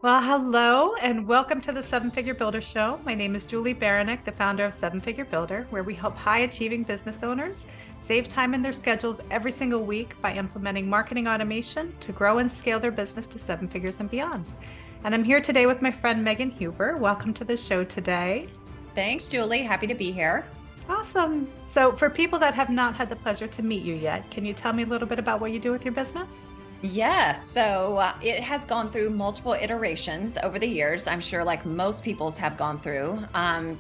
Well, hello and welcome to the Seven Figure Builder Show. My name is Julie Baranek, the founder of Seven Figure Builder, where we help high achieving business owners save time in their schedules every single week by implementing marketing automation to grow and scale their business to seven figures and beyond. And I'm here today with my friend Megan Huber. Welcome to the show today. Thanks, Julie. Happy to be here. Awesome. So, for people that have not had the pleasure to meet you yet, can you tell me a little bit about what you do with your business? Yes, so it has gone through multiple iterations over the years. I'm sure, like most people's have gone through.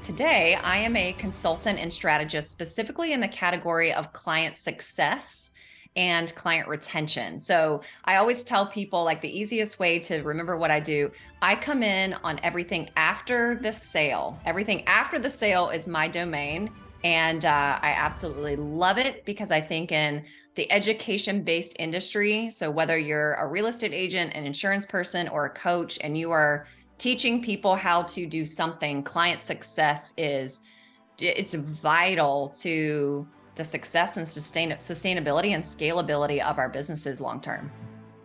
Today, I am a consultant and strategist, specifically in the category of client success and client retention. So I always tell people, like, the easiest way to remember what I do, I come in on everything after the sale. Everything after the sale is my domain. And I absolutely love it because I think in the education-based industry, so whether you're a real estate agent, an insurance person, or a coach, and you are teaching people how to do something, client success it's vital to the success and sustainability and scalability of our businesses long term.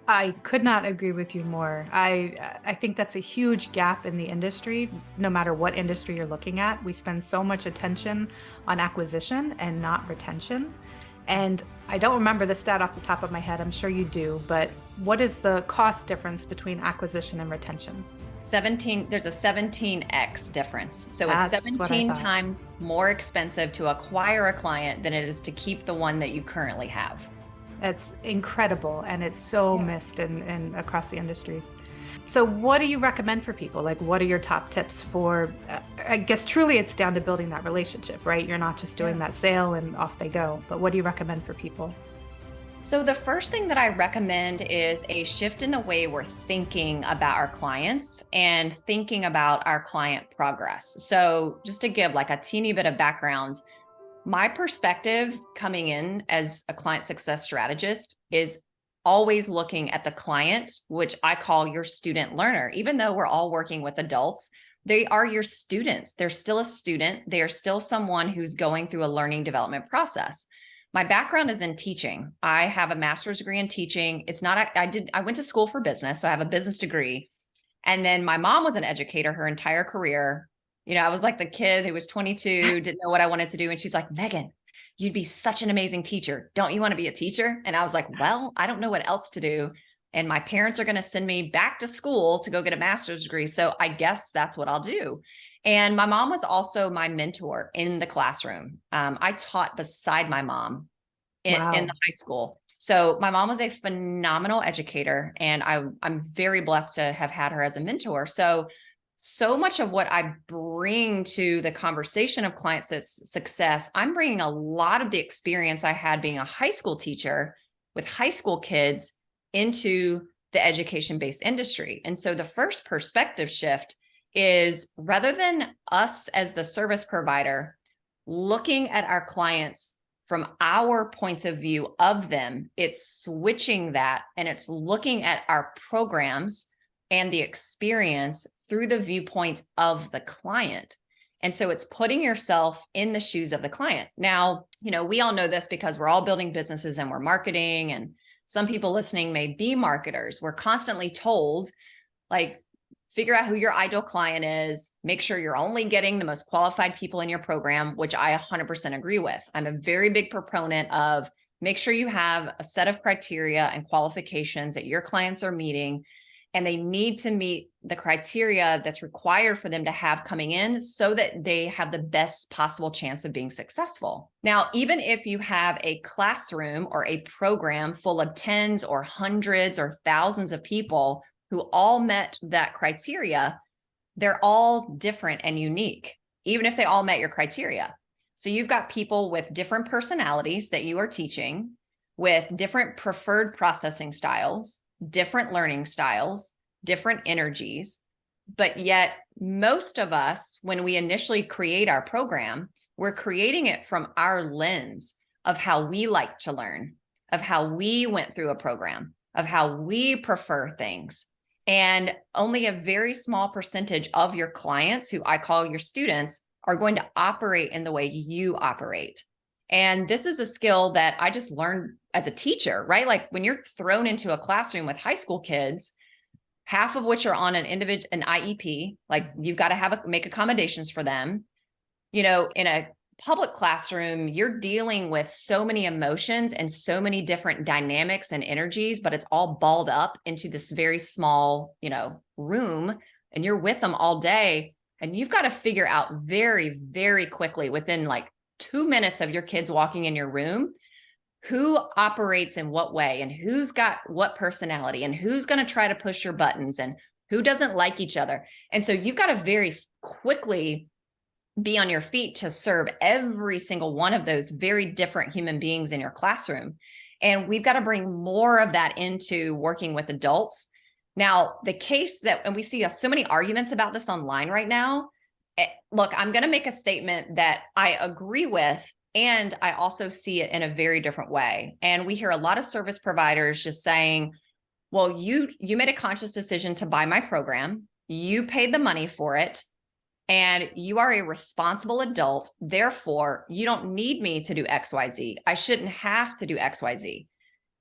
I could not agree with you more. I think that's a huge gap in the industry, no matter what industry you're looking at. We spend so much attention on acquisition and not retention. And I don't remember the stat off the top of my head. I'm sure you do, but what is the cost difference between acquisition and retention? 17, there's a 17x difference. So That's it's what I 17 thought. times more expensive to acquire a client than it is to keep the one that you currently have. It's incredible, and it's so missed in across the industries. So what do you recommend for people? Like, what are your top tips for, I guess truly it's down to building that relationship, right? You're not just doing that sale and off they go, but what do you recommend for people? So the first thing that I recommend is a shift in the way we're thinking about our clients and thinking about our client progress. So just to give like a teeny bit of background, my perspective coming in as a client success strategist is always looking at the client, which I call your student learner. Even though we're all working with adults, they are your students. They're still a student. They are still someone who's going through a learning development process. My background is in teaching. I have a master's degree in teaching. It's not, I went to school for business, so I have a business degree. And then my mom was an educator her entire career. I was like the kid who was 22, didn't know what I wanted to do. And she's like, Megan, you'd be such an amazing teacher. Don't you want to be a teacher? And I was like, well, I don't know what else to do. And my parents are going to send me back to school to go get a master's degree. So I guess that's what I'll do. And my mom was also my mentor in the classroom. I taught beside my mom in the Wow. high school. So my mom was a phenomenal educator, and I'm very blessed to have had her as a mentor. So much of what I bring to the conversation of client success, I'm bringing a lot of the experience I had being a high school teacher with high school kids into the education-based industry. And so the first perspective shift is, rather than us as the service provider looking at our clients from our points of view of them, it's switching that and it's looking at our programs and the experience through the viewpoint of the client. And so it's putting yourself in the shoes of the client. Now, we all know this because we're all building businesses and we're marketing, and some people listening may be marketers. We're constantly told, like, figure out who your ideal client is, make sure you're only getting the most qualified people in your program, which I 100% agree with. I'm a very big proponent of make sure you have a set of criteria and qualifications that your clients are meeting, and they need to meet the criteria that's required for them to have coming in so that they have the best possible chance of being successful. Now, even if you have a classroom or a program full of tens or hundreds or thousands of people who all met that criteria, they're all different and unique, even if they all met your criteria. So you've got people with different personalities that you are teaching, with different preferred processing styles, different learning styles, different energies. But yet most of us, when we initially create our program, we're creating it from our lens of how we like to learn, of how we went through a program, of how we prefer things. And only a very small percentage of your clients, who I call your students, are going to operate in the way you operate. And this is a skill that I just learned as a teacher, right? Like when you're thrown into a classroom with high school kids, half of which are on an IEP, like you've got to make accommodations for them. You know, in a public classroom, you're dealing with so many emotions and so many different dynamics and energies, but it's all balled up into this very small, you know, room, and you're with them all day. And you've got to figure out very, very quickly within like 2 minutes of your kids walking in your room, who operates in what way and who's got what personality and who's going to try to push your buttons and who doesn't like each other. And so you've got to very quickly be on your feet to serve every single one of those very different human beings in your classroom. And we've got to bring more of that into working with adults. Now, the case that, and we see so many arguments about this online right now. Look, I'm going to make a statement that I agree with, and I also see it in a very different way. And we hear a lot of service providers just saying, well, you made a conscious decision to buy my program. You paid the money for it. And you are a responsible adult. Therefore, you don't need me to do XYZ. I shouldn't have to do XYZ.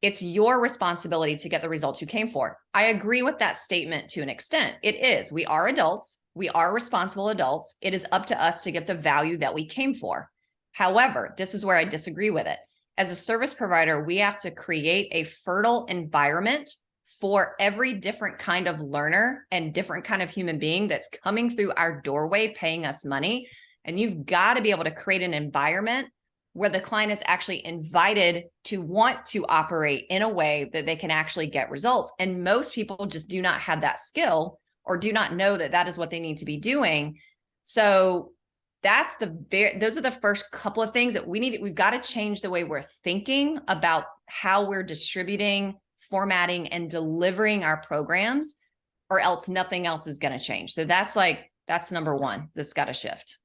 It's your responsibility to get the results you came for. I agree with that statement to an extent. It is. We are adults. We are responsible adults. It is up to us to get the value that we came for. However, this is where I disagree with it. As a service provider, we have to create a fertile environment for every different kind of learner and different kind of human being that's coming through our doorway, paying us money. And you've got to be able to create an environment where the client is actually invited to want to operate in a way that they can actually get results. And most people just do not have that skill or do not know that that is what they need to be doing. So those are the first couple of things that we've got to change the way we're thinking about how we're distributing, formatting, and delivering our programs, or else nothing else is going to change. So that's number one. That's got to shift.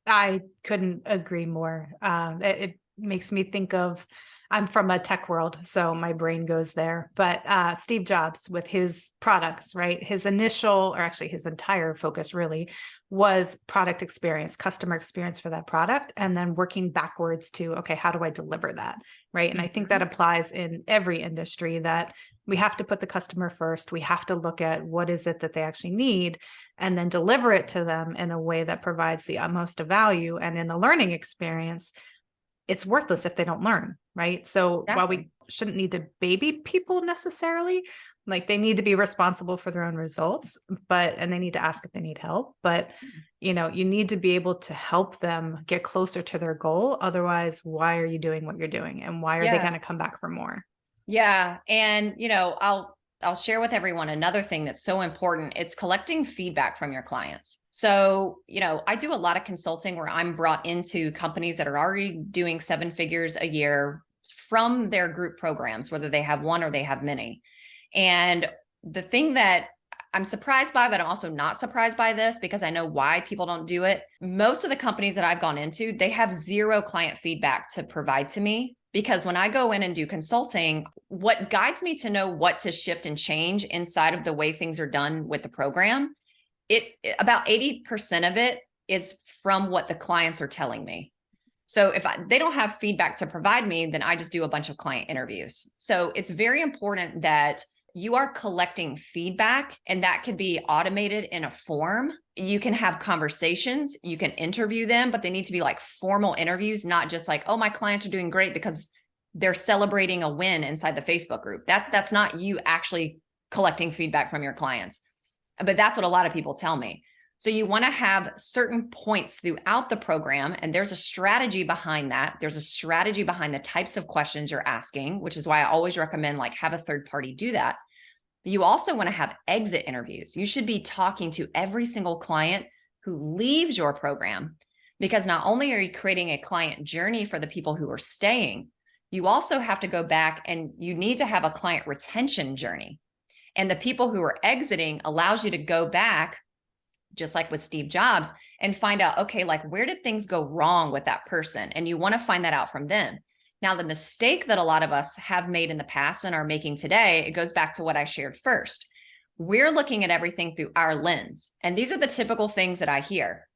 I couldn't agree more. It makes me think of, I'm from a tech world, so my brain goes there. But Steve Jobs with his products, right? His initial, or actually his entire focus really was product experience, customer experience for that product, and then working backwards to, okay, how do I deliver that, right? And I think that applies in every industry, that we have to put the customer first. We have to look at what is it that they actually need, and then deliver it to them in a way that provides the utmost of value. And in the learning experience, it's worthless if they don't learn, right? So while we shouldn't need to baby people necessarily, like they need to be responsible for their own results, and they need to ask if they need help. But, you know, you need to be able to help them get closer to their goal. Otherwise, why are you doing what you're doing? And why are they going to come back for more? Yeah. And, you know, I'll share with everyone another thing that's so important. It's collecting feedback from your clients. So, you know, I do a lot of consulting where I'm brought into companies that are already doing 7 figures a year from their group programs, whether they have one or they have many. And the thing that I'm surprised by, but I'm also not surprised by this because I know why people don't do it. Most of the companies that I've gone into, they have zero client feedback to provide to me. Because when I go in and do consulting, what guides me to know what to shift and change inside of the way things are done with the program, about 80% of it is from what the clients are telling me. So if they don't have feedback to provide me, then I just do a bunch of client interviews. So it's very important that you are collecting feedback, and that could be automated in a form. You can have conversations, you can interview them, but they need to be like formal interviews, not just like, oh, my clients are doing great because they're celebrating a win inside the Facebook group. That's not you actually collecting feedback from your clients. But that's what a lot of people tell me. So you want to have certain points throughout the program, and there's a strategy behind that. There's a strategy behind the types of questions you're asking, which is why I always recommend like have a third party do that. You also want to have exit interviews. You should be talking to every single client who leaves your program, because not only are you creating a client journey for the people who are staying, you also have to go back and you need to have a client retention journey. And the people who are exiting allows you to go back, just like with Steve Jobs, and find out, okay, like where did things go wrong with that person? And you want to find that out from them. Now, the mistake that a lot of us have made in the past and are making today, it goes back to what I shared first. We're looking at everything through our lens. And these are the typical things that I hear.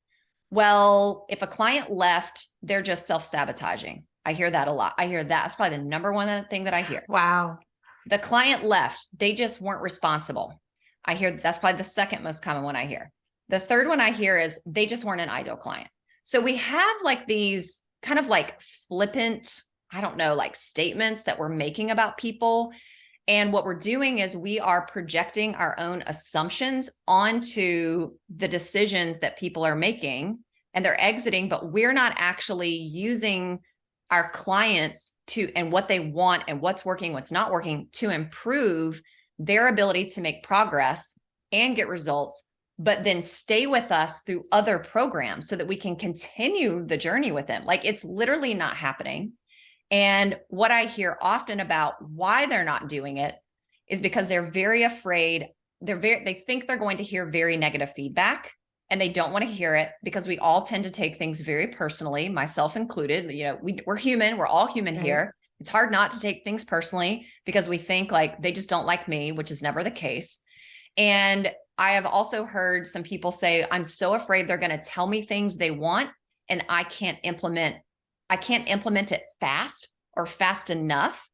Well, if a client left, they're just self-sabotaging. I hear that a lot. I hear that's probably the number one thing that I hear. Wow. The client left, they just weren't responsible. I hear that's probably the second most common one I hear. The third one I hear is they just weren't an ideal client. So we have like these kind of like flippant, I don't know, like statements that we're making about people. And what we're doing is we are projecting our own assumptions onto the decisions that people are making, and they're exiting, but we're not actually using our clients to, and what they want and what's working, what's not working, to improve their ability to make progress and get results, but then stay with us through other programs so that we can continue the journey with them. Like, it's literally not happening. And what I hear often about why they're not doing it is because they're very afraid. They think they're going to hear very negative feedback, and they don't want to hear it, because we all tend to take things very personally, myself included. You know, we're human. We're all human here. It's hard not to take things personally because we think like they just don't like me, which is never the case. And I have also heard some people say, I'm so afraid they're going to tell me things they want and I can't implement it fast or fast enough.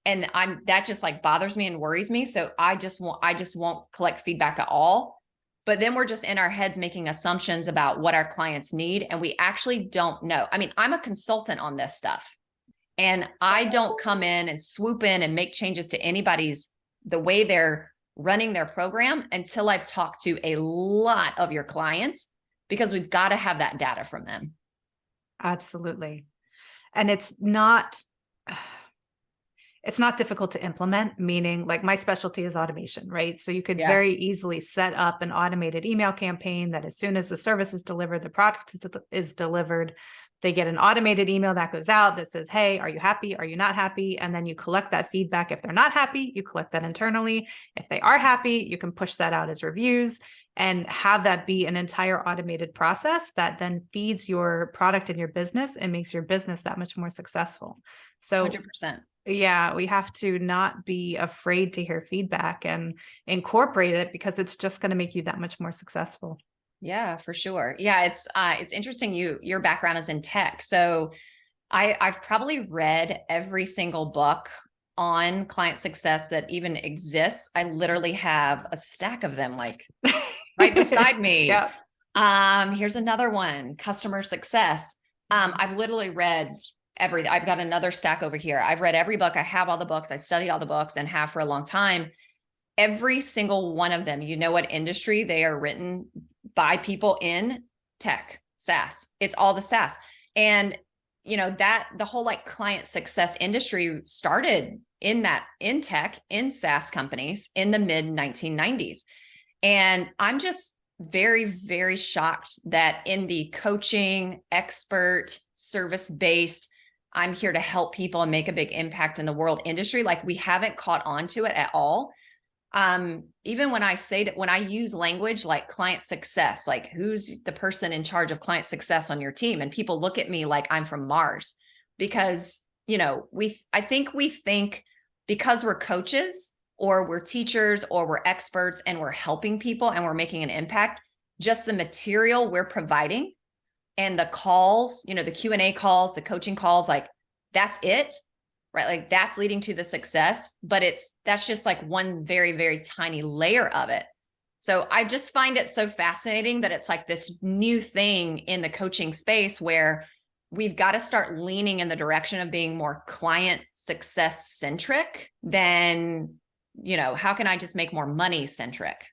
And that just like bothers me and worries me. So I just won't collect feedback at all. But then we're just in our heads making assumptions about what our clients need. And we actually don't know. I mean, I'm a consultant on this stuff, and I don't come in and swoop in and make changes to the way they're running their program until I've talked to a lot of your clients, because we've got to have that data from them. Absolutely. And it's not difficult to implement, meaning like my specialty is automation, right? So you could very easily set up an automated email campaign that as soon as the service is delivered, the product is delivered, they get an automated email that goes out that says, hey, are you happy? Are you not happy? And then you collect that feedback. If they're not happy, you collect that internally. If they are happy, you can push that out as reviews and have that be an entire automated process that then feeds your product and your business and makes your business that much more successful. So 100%. Yeah, we have to not be afraid to hear feedback and incorporate it, because it's just going to make you that much more successful. Yeah, for sure. Yeah, it's interesting. Your background is in tech, so I've probably read every single book on client success that even exists. I literally have a stack of them, like right beside me. Yeah. Here's another one, customer success. I've literally read everything. I've got another stack over here. I've read every book. I have all the books. I study all the books and have for a long time. Every single one of them, you know what industry they are written by people in tech, SaaS. It's all the SaaS. And you know, that the whole like client success industry started in tech, in SaaS companies in the mid 1990s. And I'm just very, very shocked that in the coaching, expert, service-based, I'm here to help people and make a big impact in the world industry, like we haven't caught on to it at all. Even when I use language like client success, like who's the person in charge of client success on your team? And people look at me like I'm from Mars, because, you know, I think we think because we're coaches or we're teachers or we're experts and we're helping people and we're making an impact, just the material we're providing and the calls, you know, the Q&A calls, the coaching calls, like that's it. Right? Like that's leading to the success, but that's just like one very, very tiny layer of it. So I just find it so fascinating that it's like this new thing in the coaching space where we've got to start leaning in the direction of being more client success centric than, you know, how can I just make more money centric?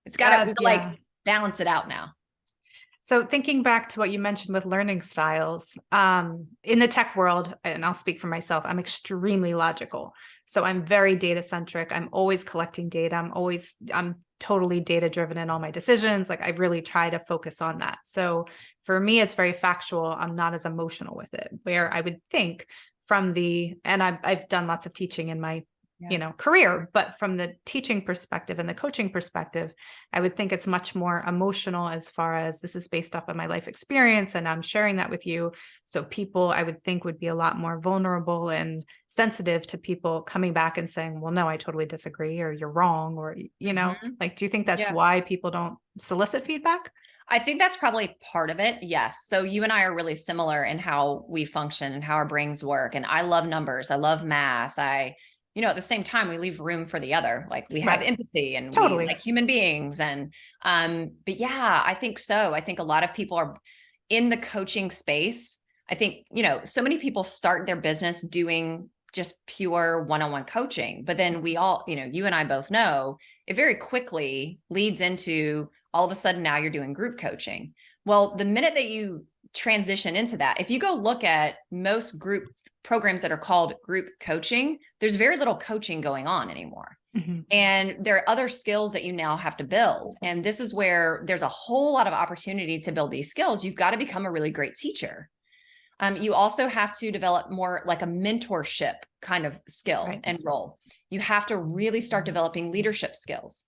It's got to like balance it out now. So thinking back to what you mentioned with learning styles, in the tech world, and I'll speak for myself, I'm extremely logical. So I'm very data centric. I'm always collecting data. I'm totally data driven in all my decisions. Like I really try to focus on that. So for me, it's very factual. I'm not as emotional with it, where I would think and I've done lots of teaching in my career, but from the teaching perspective and the coaching perspective, I would think it's much more emotional, as far as this is based off of my life experience and I'm sharing that with you. So people, I would think, would be a lot more vulnerable and sensitive to people coming back and saying, well, no, I totally disagree, or you're wrong, or, like, do you think that's why people don't solicit feedback? I think that's probably part of it. Yes. So you and I are really similar in how we function and how our brains work. And I love numbers. I love math. at the same time, we leave room for the other. Like we have Right. empathy and we Totally. like human beings. And, but yeah, I think so. I think a lot of people are in the coaching space. I think, so many people start their business doing just pure one-on-one coaching, but then we all, you and I both know it very quickly leads into all of a sudden now you're doing group coaching. Well, the minute that you transition into that, if you go look at most group programs that are called group coaching, there's very little coaching going on anymore. Mm-hmm. And there are other skills that you now have to build. And this is where there's a whole lot of opportunity to build these skills. You've got to become a really great teacher. You also have to develop more like a mentorship kind of skill and role. You have to really start developing leadership skills.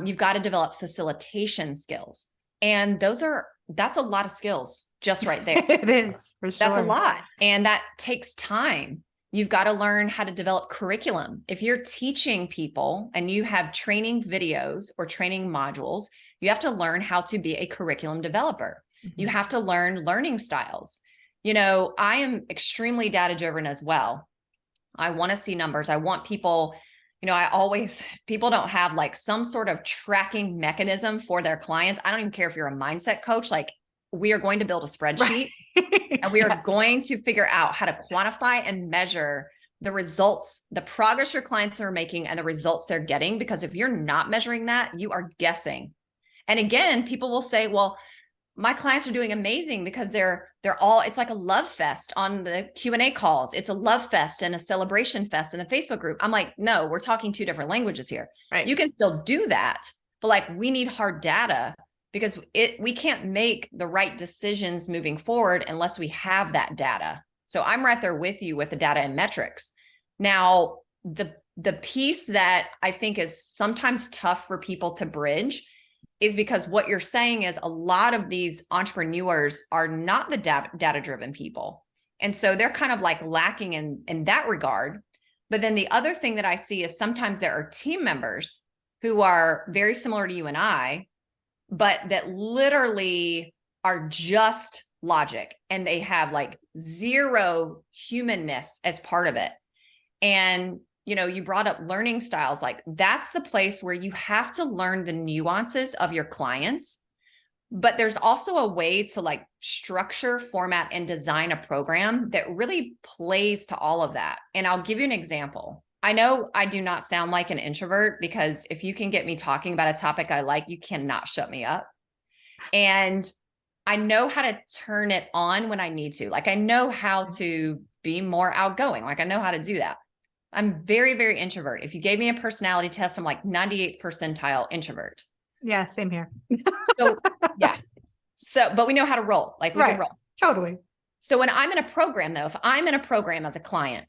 You've got to develop facilitation skills. And that's a lot of skills just right there. It is, for sure. That's a lot. And that takes time. You've got to learn how to develop curriculum. If you're teaching people and you have training videos or training modules, you have to learn how to be a curriculum developer. Mm-hmm. You have to learn learning styles. I am extremely data driven as well. I want to see numbers. I want people, people don't have like some sort of tracking mechanism for their clients. I don't even care if you're a mindset coach, like we are going to build a spreadsheet and we are going to figure out how to quantify and measure the results, the progress your clients are making and the results they're getting. Because if you're not measuring that, you are guessing. And again, people will say, well, my clients are doing amazing because they're all, it's like a love fest on the Q&A calls. It's a love fest and a celebration fest in the Facebook group. I'm like, no, we're talking two different languages here. Right. You can still do that, but like we need hard data because we can't make the right decisions moving forward unless we have that data. So I'm right there with you with the data and metrics. Now, the piece that I think is sometimes tough for people to bridge is because what you're saying is a lot of these entrepreneurs are not the data-driven people. And so they're kind of like lacking in that regard. But then the other thing that I see is sometimes there are team members who are very similar to you and I, but that literally are just logic and they have like zero humanness as part of it. And you brought up learning styles. Like that's the place where you have to learn the nuances of your clients, but there's also a way to like structure, format, and design a program that really plays to all of that. And I'll give you an example. I know I do not sound like an introvert because if you can get me talking about a topic I like, you cannot shut me up. And I know how to turn it on when I need to. Like I know how to be more outgoing. Like I know how to do that. I'm very, very introvert. If you gave me a personality test, I'm like 98th percentile introvert. Yeah, same here. So yeah. So, but we know how to roll. Like we can roll. Totally. So when I'm in a program though, if I'm in a program as a client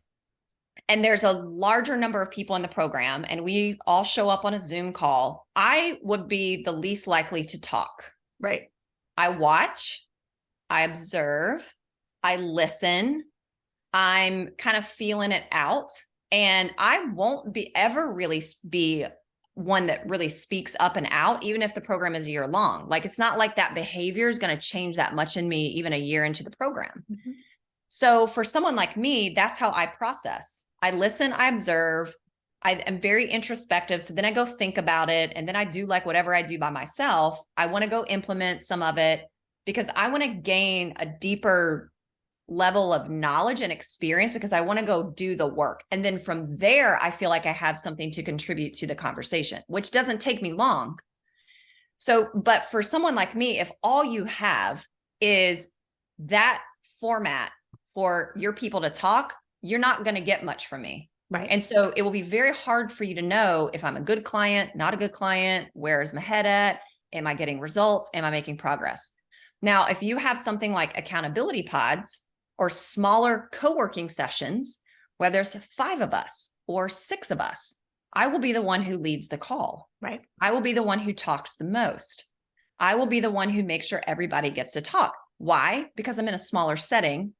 and there's a larger number of people in the program and we all show up on a Zoom call, I would be the least likely to talk. Right. I watch, I observe, I listen, I'm kind of feeling it out. And I won't ever really be one that really speaks up and out, even if the program is a year long. Like, it's not like that behavior is going to change that much in me, even a year into the program. Mm-hmm. So for someone like me, that's how I process. I listen, I observe, I am very introspective. So then I go think about it. And then I do like whatever I do by myself. I want to go implement some of it because I want to gain a deeper level of knowledge and experience because I want to go do the work. And then from there, I feel like I have something to contribute to the conversation, which doesn't take me long. So, but for someone like me, if all you have is that format for your people to talk, you're not going to get much from me. Right. And so it will be very hard for you to know if I'm a good client, not a good client, where is my head at? Am I getting results? Am I making progress? Now, if you have something like accountability pods, or smaller co-working sessions, where there's 5 of us or 6 of us, I will be the one who leads the call. Right. I will be the one who talks the most. I will be the one who makes sure everybody gets to talk. Why? Because I'm in a smaller setting.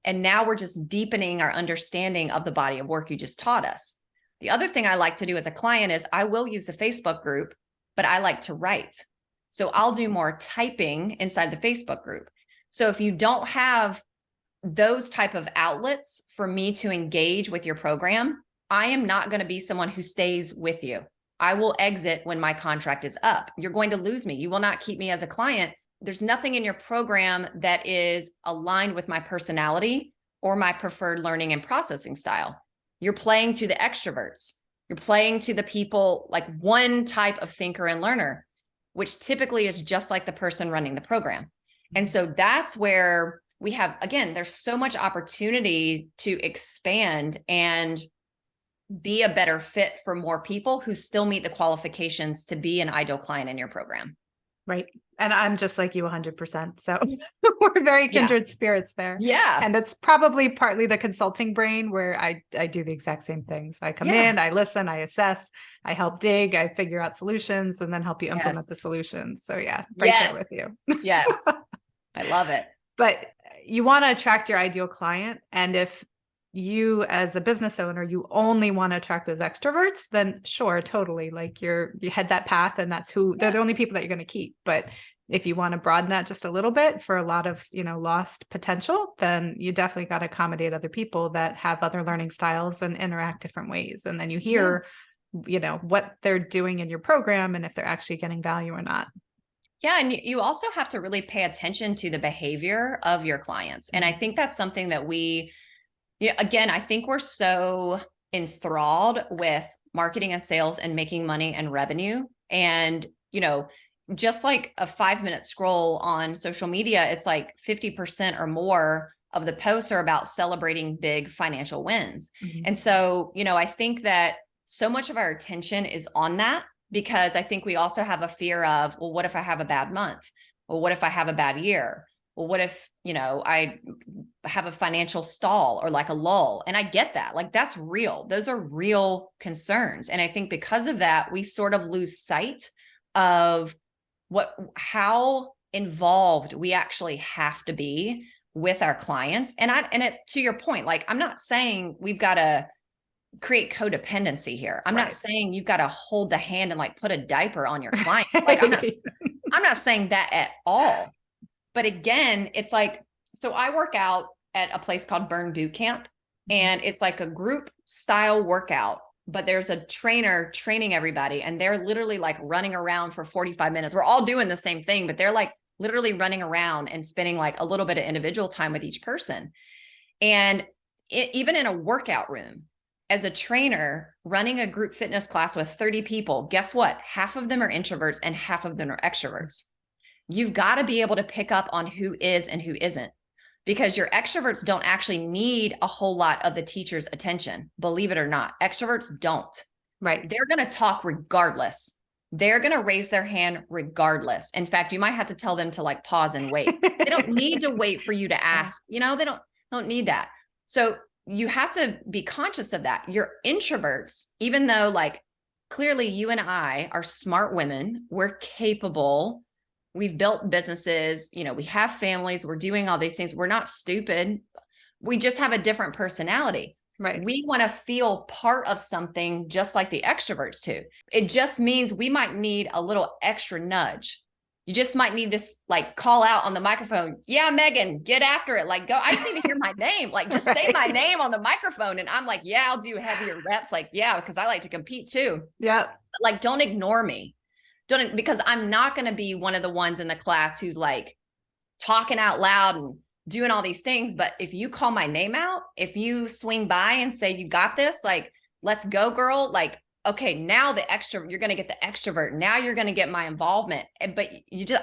And now we're just deepening our understanding of the body of work you just taught us. The other thing I like to do as a client is I will use the Facebook group, but I like to write. So I'll do more typing inside the Facebook group. So if you don't have those type of outlets for me to engage with your program, I am not going to be someone who stays with you. I will exit when my contract is up. You're going to lose me. You will not keep me as a client. There's nothing in your program that is aligned with my personality or my preferred learning and processing style. You're playing to the extroverts. You're playing to the people, like one type of thinker and learner, which typically is just like the person running the program. And so that's where we have, again, there's so much opportunity to expand and be a better fit for more people who still meet the qualifications to be an ideal client in your program. Right. And I'm just like you 100%. So we're very kindred spirits there. Yeah. And it's probably partly the consulting brain where I do the exact same things. I come in, I listen, I assess, I help dig, I figure out solutions, and then help you implement the solutions. So yeah, right there with you. Yes. I love it. But you want to attract your ideal client. And if you as a business owner, you only want to attract those extroverts, then sure, totally. Like you head that path and that's who they're the only people that you're going to keep. But if you want to broaden that just a little bit for a lot of, lost potential, then you definitely got to accommodate other people that have other learning styles and interact different ways. And then you hear, what they're doing in your program and if they're actually getting value or not. Yeah. And you also have to really pay attention to the behavior of your clients. And I think that's something that again, I think we're so enthralled with marketing and sales and making money and revenue. And, just like a 5-minute scroll on social media, it's like 50% or more of the posts are about celebrating big financial wins. Mm-hmm. And so, I think that so much of our attention is on that because I think we also have a fear of, well, what if I have a bad month? Well, what if I have a bad year? Well, what if, I have a financial stall or like a lull? And I get that, like, that's real. Those are real concerns. And I think because of that, we sort of lose sight of how involved we actually have to be with our clients. And to your point, like, I'm not saying we've got to create codependency here. I'm not saying you've got to hold the hand and like put a diaper on your client. Like, I'm not saying that at all. But again, it's like, so I work out at a place called Burn Boot Camp, and it's like a group style workout, but there's a trainer training everybody, and they're literally like running around for 45 minutes. We're all doing the same thing, but they're like literally running around and spending like a little bit of individual time with each person. And even in a workout room, as a trainer running a group fitness class with 30 people, guess what? Half of them are introverts and half of them are extroverts. You've got to be able to pick up on who is and who isn't, because your extroverts don't actually need a whole lot of the teacher's attention. Believe it or not, extroverts don't. Right. They're going to talk regardless. They're going to raise their hand regardless. In fact, you might have to tell them to like pause and wait. They don't need to wait for you to ask, they don't need that. So you have to be conscious of that. Your introverts, even though like clearly you and I are smart women, we're capable, we've built businesses, we have families, we're doing all these things. We're not stupid. We just have a different personality. Right. We want to feel part of something just like the extroverts do. It just means we might need a little extra nudge. You just might need to like call out on the microphone. Yeah, Megan, get after it. Like, go. I just need to hear my name. Like, just say my name on the microphone. And I'm like, yeah, I'll do heavier reps. Like, yeah, because I like to compete too. Yeah. Like, don't ignore me. Because I'm not going to be one of the ones in the class who's like talking out loud and doing all these things. But if you call my name out, if you swing by and say, you got this, like, let's go, girl. Like, okay, now you're going to get the extrovert. Now you're going to get my involvement. But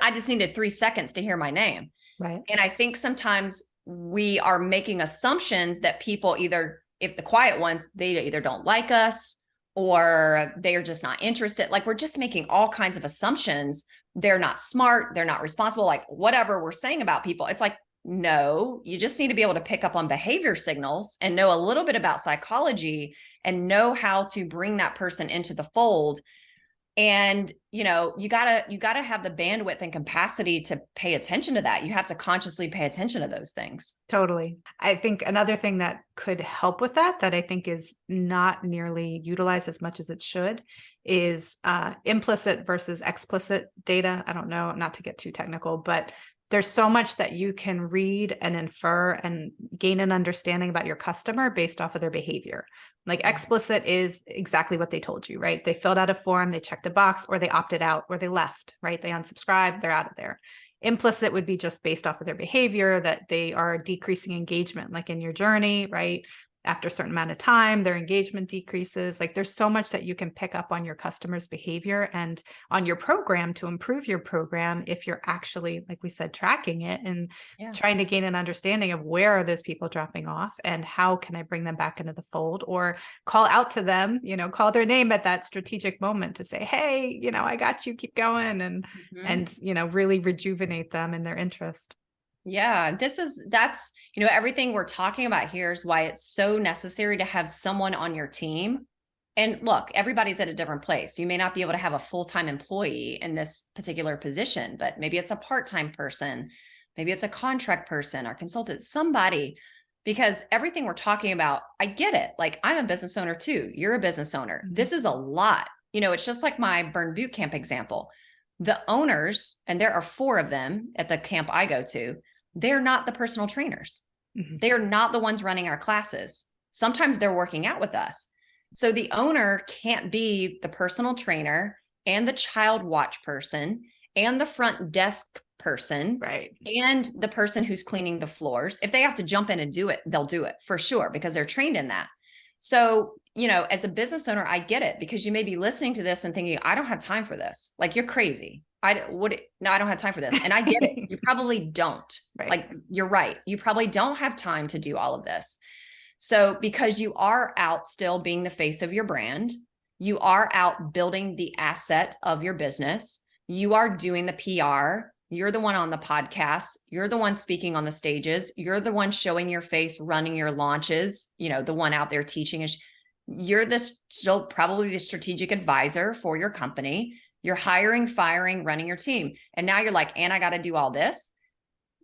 I just needed 3 seconds to hear my name. Right. And I think sometimes we are making assumptions that people if the quiet ones, they either don't like us or they are just not interested. Like, we're just making all kinds of assumptions. They're not smart. They're not responsible. Like, whatever we're saying about people, it's like, no, you just need to be able to pick up on behavior signals and know a little bit about psychology and know how to bring that person into the fold. And, you gotta have the bandwidth and capacity to pay attention to that. You have to consciously pay attention to those things. Totally. I think another thing that could help with that I think is not nearly utilized as much as it should is implicit versus explicit data. I don't know, not to get too technical, but there's so much that you can read and infer and gain an understanding about your customer based off of their behavior. Like explicit is exactly what they told you, right? They filled out a form, they checked a box, or they opted out, or they left, right? They unsubscribed, they're out of there. Implicit would be just based off of their behavior, that they are decreasing engagement, like in your journey, right? After a certain amount of time, their engagement decreases. Like there's so much that you can pick up on your customers' behavior and on your program to improve your program if you're actually, like we said, tracking it and trying to gain an understanding of where are those people dropping off and how can I bring them back into the fold, or call out to them, call their name at that strategic moment to say, hey, I got you, keep going, and really rejuvenate them in their interest. Yeah, that's everything we're talking about here is why it's so necessary to have someone on your team. And look, everybody's at a different place. You may not be able to have a full-time employee in this particular position, but maybe it's a part-time person, maybe it's a contract person or consultant, somebody, because everything we're talking about, I get it. Like I'm a business owner too. You're a business owner. This is a lot. It's just like my Burn Boot Camp example. The owners, and there are 4 of them at the camp I go to, they're not the personal trainers. They are not the ones running our classes. Sometimes they're working out with us. So the owner can't be the personal trainer and the child watch person and the front desk person, right? And the person who's cleaning the floors. If they have to jump in and do it, they'll do it for sure because they're trained in that. So, as a business owner, I get it, because you may be listening to this and thinking, I don't have time for this. Like you're crazy. I don't have time for this. And I get it. You probably don't. Right. Like you're right. You probably don't have time to do all of this. So because you are out still being the face of your brand, you are out building the asset of your business, you are doing the PR, you're the one on the podcast, you're the one speaking on the stages, you're the one showing your face, running your launches, the one out there teaching. You're still probably the strategic advisor for your company. You're hiring, firing, running your team. And now you're like, and I got to do all this.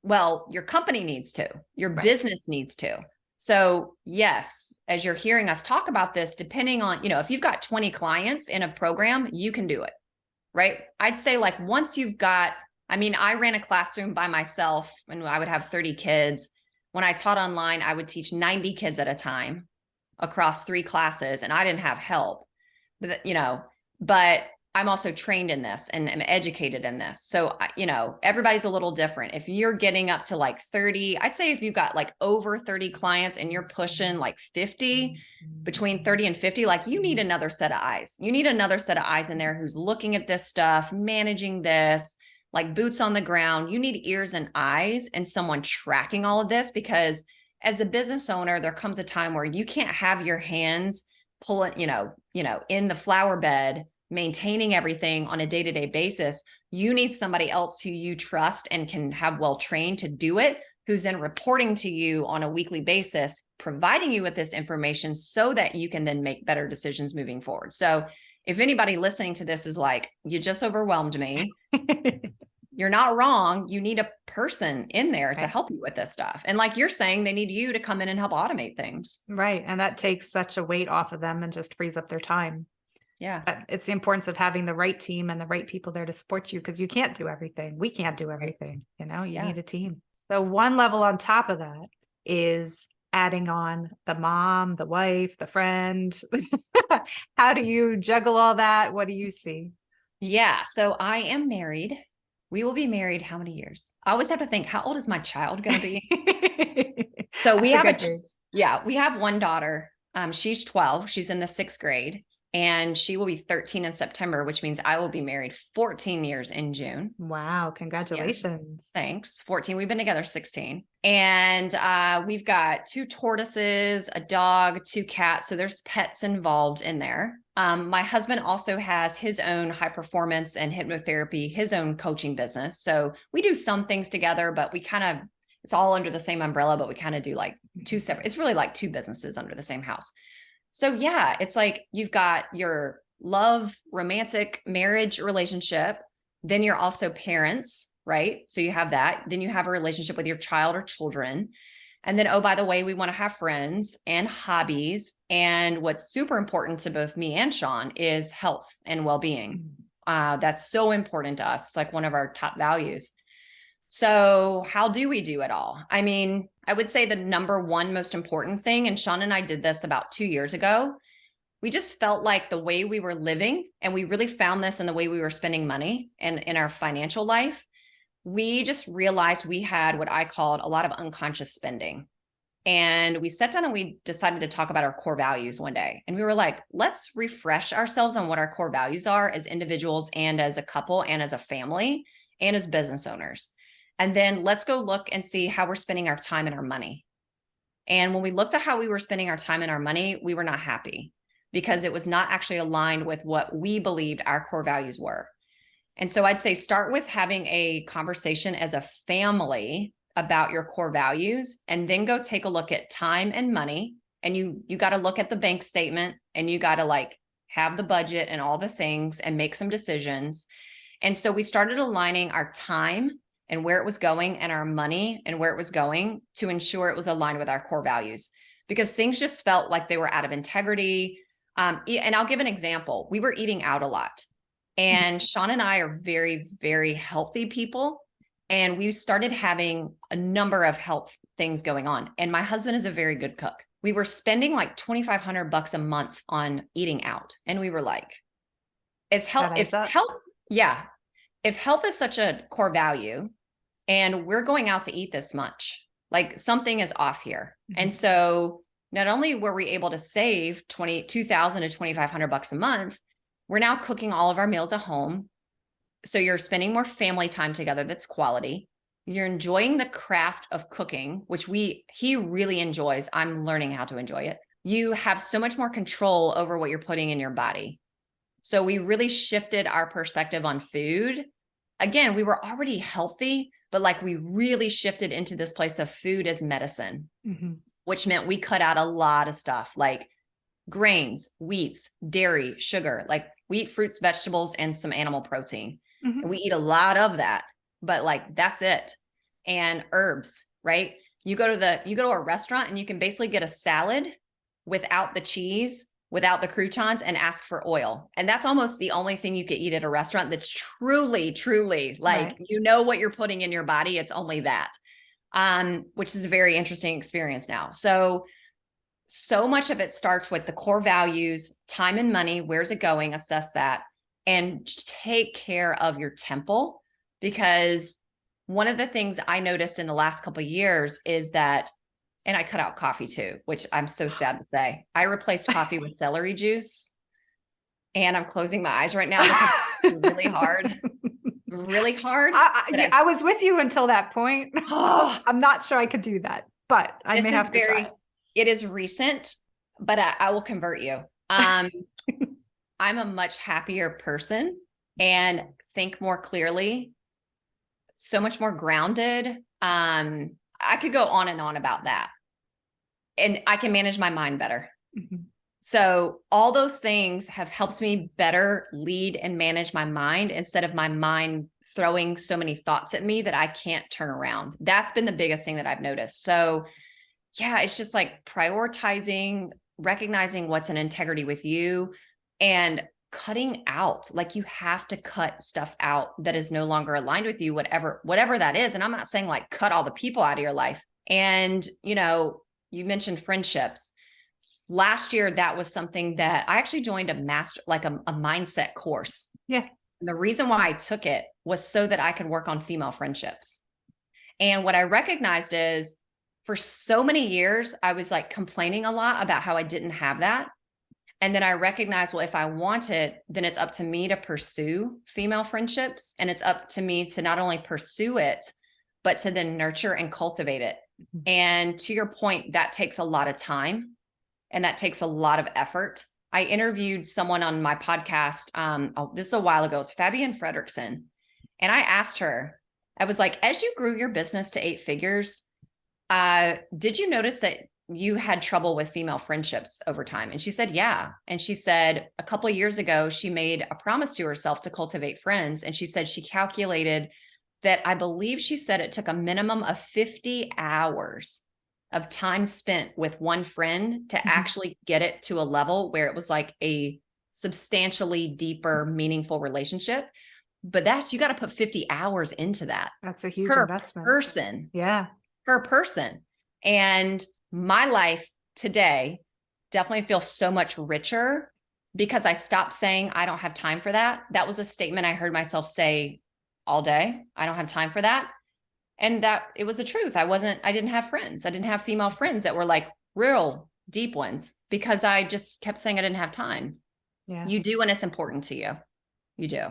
Well, your company needs to, your business needs to. So yes, as you're hearing us talk about this, depending on, if you've got 20 clients in a program, you can do it, right? I'd say like once you've got, I ran a classroom by myself and I would have 30 kids. When I taught online, I would teach 90 kids at a time across 3 classes, and I didn't have help, but I'm also trained in this and I'm educated in this. So, everybody's a little different. If you're getting up to like 30, I'd say if you've got like over 30 clients and you're pushing like 50, between 30 and 50, like you need another set of eyes. You need another set of eyes in there who's looking at this stuff, managing this, like boots on the ground. You need ears and eyes and someone tracking all of this, because as a business owner, there comes a time where you can't have your hands pulling, in the flower bed, maintaining everything on a day-to-day basis. You need somebody else who you trust and can have well trained to do it, who's then reporting to you on a weekly basis, providing you with this information so that you can then make better decisions moving forward. So if anybody listening to this is like, you just overwhelmed me, you're not wrong. You need a person in there to help you with this stuff. And like you're saying, they need you to come in and help automate things. Right. And that takes such a weight off of them and just frees up their time. Yeah. But it's the importance of having the right team and the right people there to support you, because you can't do everything. We can't do everything. You need a team. So one level on top of that is adding on the mom, the wife, the friend. How do you juggle all that? What do you see? Yeah. So I am married. We will be married how many years? I always have to think, how old is my child going to be? So we have we have one daughter. She's 12. She's in the 6th grade. And she will be 13 in September, which means I will be married 14 years in June. Wow. Congratulations. Yeah. Thanks. 14. We've been together 16. And we've got 2 tortoises, a dog, 2 cats. So there's pets involved in there. My husband also has his own high performance and hypnotherapy, his own coaching business. So we do some things together, but it's all under the same umbrella, but we kind of do like 2 separate, it's really like 2 businesses under the same house. So yeah, it's like you've got your love, romantic marriage relationship. Then you're also parents, right? So you have that. Then you have a relationship with your child or children. And then, oh, by the way, we want to have friends and hobbies. And what's super important to both me and Sean is health and well-being. That's so important to us. It's like one of our top values. So how do we do it all? I mean, I would say the number one most important thing, and Sean and I did this about 2 years ago, we just felt like the way we were living, and we really found this in the way we were spending money and in our financial life, we just realized we had what I called a lot of unconscious spending. And we sat down and we decided to talk about our core values one day. And we were like, let's refresh ourselves on what our core values are as individuals and as a couple and as a family and as business owners. And then let's go look and see how we're spending our time and our money. And when we looked at how we were spending our time and our money, we were not happy because it was not actually aligned with what we believed our core values were. And so I'd say start with having a conversation as a family about your core values, and then go take a look at time and money. And you got to look at the bank statement, and you got to like have the budget and all the things and make some decisions. And so we started aligning our time and where it was going and our money and where it was going to ensure it was aligned with our core values, because things just felt like they were out of integrity. And I'll give an example. We were eating out a lot, and Sean and I are very, very healthy people. And we started having a number of health things going on. And my husband is a very good cook. We were spending like $2,500 a month on eating out. And we were like, if health is such a core value and we're going out to eat this much, like something is off here. Mm-hmm. And so not only were we able to save $2,000 to $2,500 a month, we're now cooking all of our meals at home. So you're spending more family time together. That's quality. You're enjoying the craft of cooking, which he really enjoys. I'm learning how to enjoy it. You have so much more control over what you're putting in your body. So we really shifted our perspective on food. Again, we were already healthy, but like we really shifted into this place of food as medicine, mm-hmm. which meant we cut out a lot of stuff like grains, wheats, dairy, sugar. Like we eat fruits, vegetables, and some animal protein. Mm-hmm. And we eat a lot of that, but like, that's it. And herbs, right? You go to a restaurant and you can basically get a salad without the cheese, without the croutons, and ask for oil. And that's almost the only thing you could eat at a restaurant that's truly, truly like, right. You know what you're putting in your body. It's only that, which is a very interesting experience now. So much of it starts with the core values, time and money. Where's it going? Assess that. And take care of your temple, because one of the things I noticed in the last couple of years is that, and I cut out coffee too, which I'm so sad to say, I replaced coffee with celery juice, and I'm closing my eyes right now because it's really hard, really hard. I was with you until that point. I'm not sure I could do that, but I may have to try. It is recent, but I will convert you. I'm a much happier person and think more clearly, so much more grounded. I could go on and on about that. And I can manage my mind better. Mm-hmm. So all those things have helped me better lead and manage my mind instead of my mind throwing so many thoughts at me that I can't turn around. That's been the biggest thing that I've noticed. So yeah, it's just like prioritizing, recognizing what's in integrity with you, and cutting out. Like you have to cut stuff out that is no longer aligned with you, whatever that is. And I'm not saying like cut all the people out of your life. And, you mentioned friendships. Last year, that was something that I actually joined a mindset course. Yeah. And the reason why I took it was so that I could work on female friendships. And what I recognized is for so many years, I was like complaining a lot about how I didn't have that. And then I recognized, well, if I want it, then it's up to me to pursue female friendships. And it's up to me to not only pursue it, but to then nurture and cultivate it. Mm-hmm. And to your point, that takes a lot of time and that takes a lot of effort. I interviewed someone on my podcast. This is a while ago. It's Fabienne Fredrickson. And I asked her, I was like, as you grew your business to 8 figures, did you notice that you had trouble with female friendships over time? And she said, yeah. And she said a couple of years ago, she made a promise to herself to cultivate friends. And she said she calculated that, I believe she said it took a minimum of 50 hours of time spent with one friend to actually get it to a level where it was like a substantially deeper, meaningful relationship. but you got to put 50 hours into that That's a huge per investment. person, Yeah. per person. And my life today definitely feels so much richer because I stopped saying, I don't have time for that. That was a statement I heard myself say all day. I don't have time for that. And that it was the truth. I didn't have friends. I didn't have female friends that were like real deep ones because I just kept saying I didn't have time. Yeah. You do when it's important to you. You do.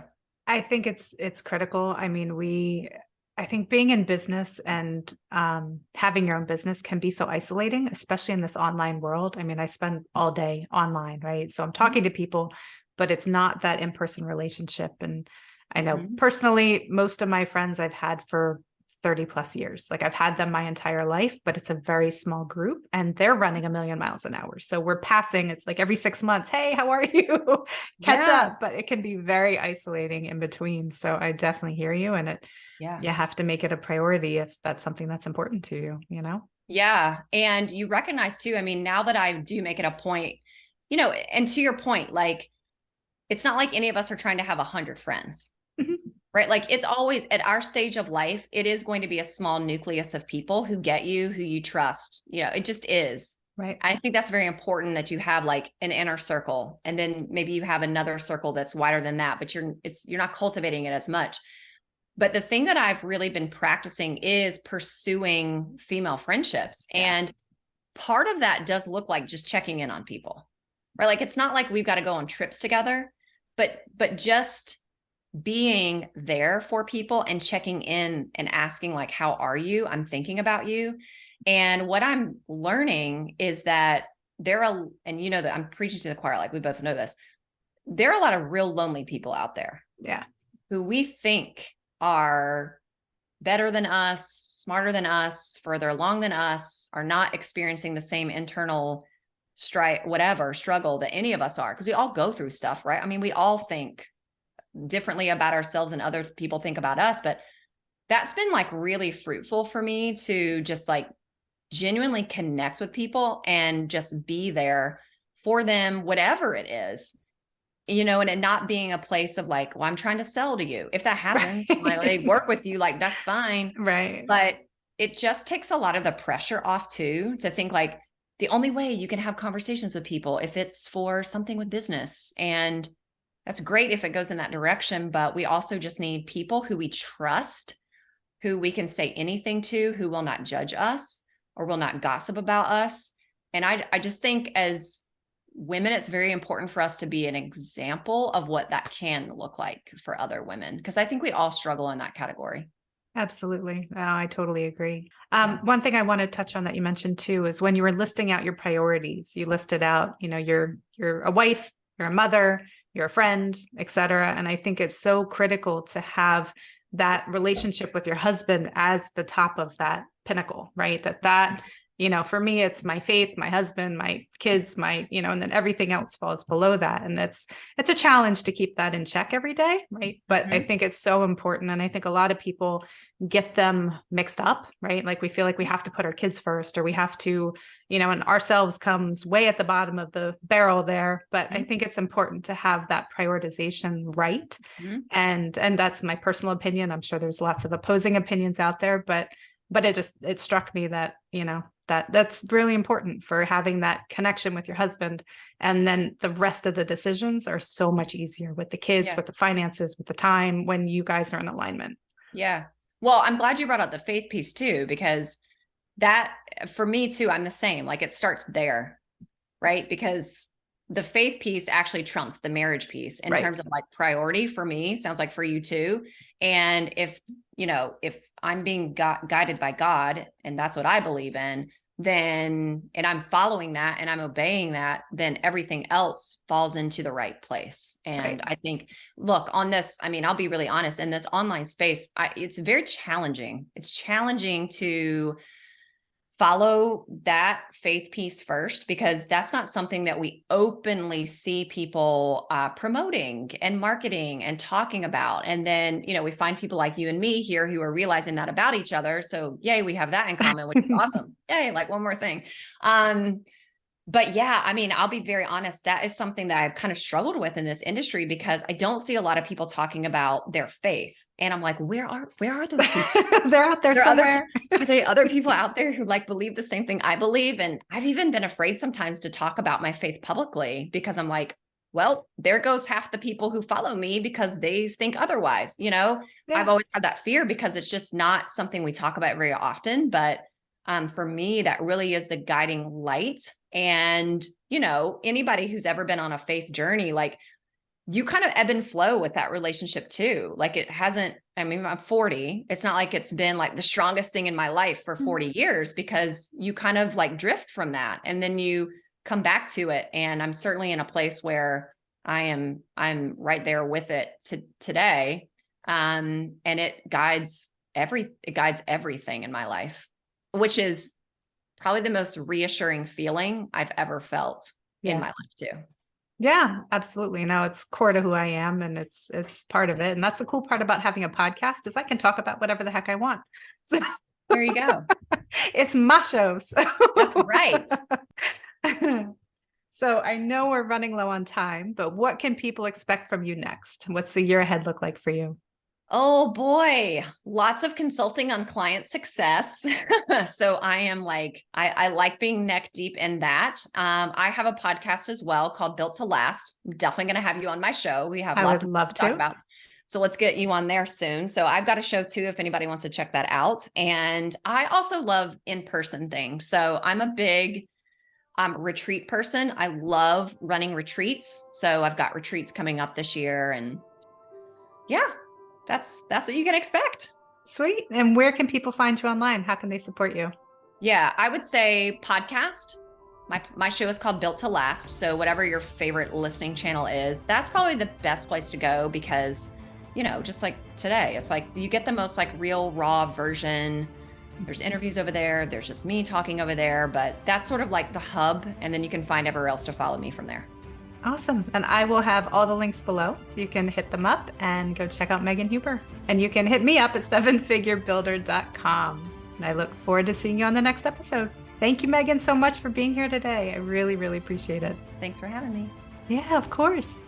I think it's critical. I mean, I think being in business and having your own business can be so isolating, especially in this online world. I mean, I spend all day online, right? So I'm talking to people, but it's not that in-person relationship. And I know personally, most of my friends I've had for 30 plus years. Like I've had them my entire life, but it's a very small group and they're running a million miles an hour. So we're passing, it's like every 6 months, hey, how are you? Catch up, but it can be very isolating in between. So I definitely hear you. And you have to make it a priority if that's something that's important to you, you know? Yeah. And you recognize too, I mean, now that I do make it a point, you know, and to your point, like, it's not like any of us are trying to have 100 friends. Right? Like it's always at our stage of life, it is going to be a small nucleus of people who get you, who you trust. You know, it just is. Right. I think that's very important that you have like an inner circle and then maybe you have another circle that's wider than that, but you're not cultivating it as much. But the thing that I've really been practicing is pursuing female friendships. Yeah. And part of that does look like just checking in on people. Right? Like it's not like we've got to go on trips together, but just being there for people and checking in and asking like, how are you? I'm thinking about you. And what I'm learning is that and you know that I'm preaching to the choir, like we both know this, there are a lot of real lonely people out there. Yeah. Who we think are better than us, smarter than us, further along than us, are not experiencing the same internal struggle that any of us are. Because we all go through stuff, right? I mean, we all think differently about ourselves and other people think about us, but that's been like really fruitful for me to just like genuinely connect with people and just be there for them, whatever it is, you know, and it not being a place of like, well, I'm trying to sell to you. If that happens, like, they work with you, like that's fine. Right. But it just takes a lot of the pressure off too, to think like the only way you can have conversations with people if it's for something with business. And that's great if it goes in that direction, but we also just need people who we trust, who we can say anything to, who will not judge us or will not gossip about us. And I just think as women, it's very important for us to be an example of what that can look like for other women, because I think we all struggle in that category. Absolutely. I totally agree. One thing I want to touch on that you mentioned too is when you were listing out your priorities, you listed out, you know, you're a wife, you're a mother, you're a friend, etc. And I think it's so critical to have that relationship with your husband as the top of that pinnacle, right? That, you know, for me, it's my faith, my husband, my kids, you know, and then everything else falls below that. And it's a challenge to keep that in check every day, right? But I think it's so important. And I think a lot of people get them mixed up, right? Like we feel like we have to put our kids first, or we have to, you know, and ourselves comes way at the bottom of the barrel there. But I think it's important to have that prioritization right. And that's my personal opinion. I'm sure there's lots of opposing opinions out there, but it struck me that, you know, that's really important for having that connection with your husband. And then the rest of the decisions are so much easier with the kids, with the finances, with the time, when you guys are in alignment. Yeah. Well, I'm glad you brought up the faith piece too, because that for me too, I'm the same. Like it starts there, right? Because the faith piece actually trumps the marriage piece in terms of like priority for me, sounds like for you too. And if, you know, if I'm being guided by God and that's what I believe in, then, and I'm following that and I'm obeying that, then everything else falls into the right place. And I think, look, on this, I mean, I'll be really honest, in this online space, it's very challenging. It's challenging to follow that faith piece first, because that's not something that we openly see people promoting and marketing and talking about. And then, you know, we find people like you and me here who are realizing that about each other. So yay, we have that in common, which is awesome. Yay, like one more thing. But yeah, I mean, I'll be very honest. That is something that I've kind of struggled with in this industry because I don't see a lot of people talking about their faith. And I'm like, where are those people? They're out there There are somewhere. are they other people out there who like believe the same thing I believe? And I've even been afraid sometimes to talk about my faith publicly because I'm like, well, there goes half the people who follow me because they think otherwise. Yeah. I've always had that fear because it's just not something we talk about very often. But for me, that really is the guiding light. And, anybody who's ever been on a faith journey, like you kind of ebb and flow with that relationship too. Like it hasn't, I mean, I'm 40. It's not like it's been like the strongest thing in my life for 40 years because you kind of like drift from that and then you come back to it. And I'm certainly in a place where I'm right there with it today. And it guides everything in my life, which is probably the most reassuring feeling I've ever felt in my life too. Yeah, absolutely. No, it's core to who I am and it's part of it. And that's the cool part about having a podcast is I can talk about whatever the heck I want. So There you go. it's my show. So. That's right. So I know we're running low on time, but what can people expect from you next? What's the year ahead look like for you? Oh boy, lots of consulting on client success. So I am like, I like being neck deep in that. I have a podcast as well called Built to Last. I'm definitely going to have you on my show. We have I lots would of love stuff to talk to. about. So let's get you on there soon. So I've got a show too, if anybody wants to check that out. And I also love in-person things. So I'm a big retreat person. I love running retreats. So I've got retreats coming up this year and yeah. That's what you can expect. Sweet. And where can people find you online? How can they support you? Yeah, I would say podcast. My show is called Built to Last. So whatever your favorite listening channel is, that's probably the best place to go because, just like today, it's like you get the most like real raw version. There's interviews over there. There's just me talking over there, but that's sort of like the hub. And then you can find everywhere else to follow me from there. Awesome. And I will have all the links below so you can hit them up and go check out Megan Huber. And you can hit me up at sevenfigurebuilder.com. And I look forward to seeing you on the next episode. Thank you, Megan, so much for being here today. I really, really appreciate it. Thanks for having me. Yeah, of course.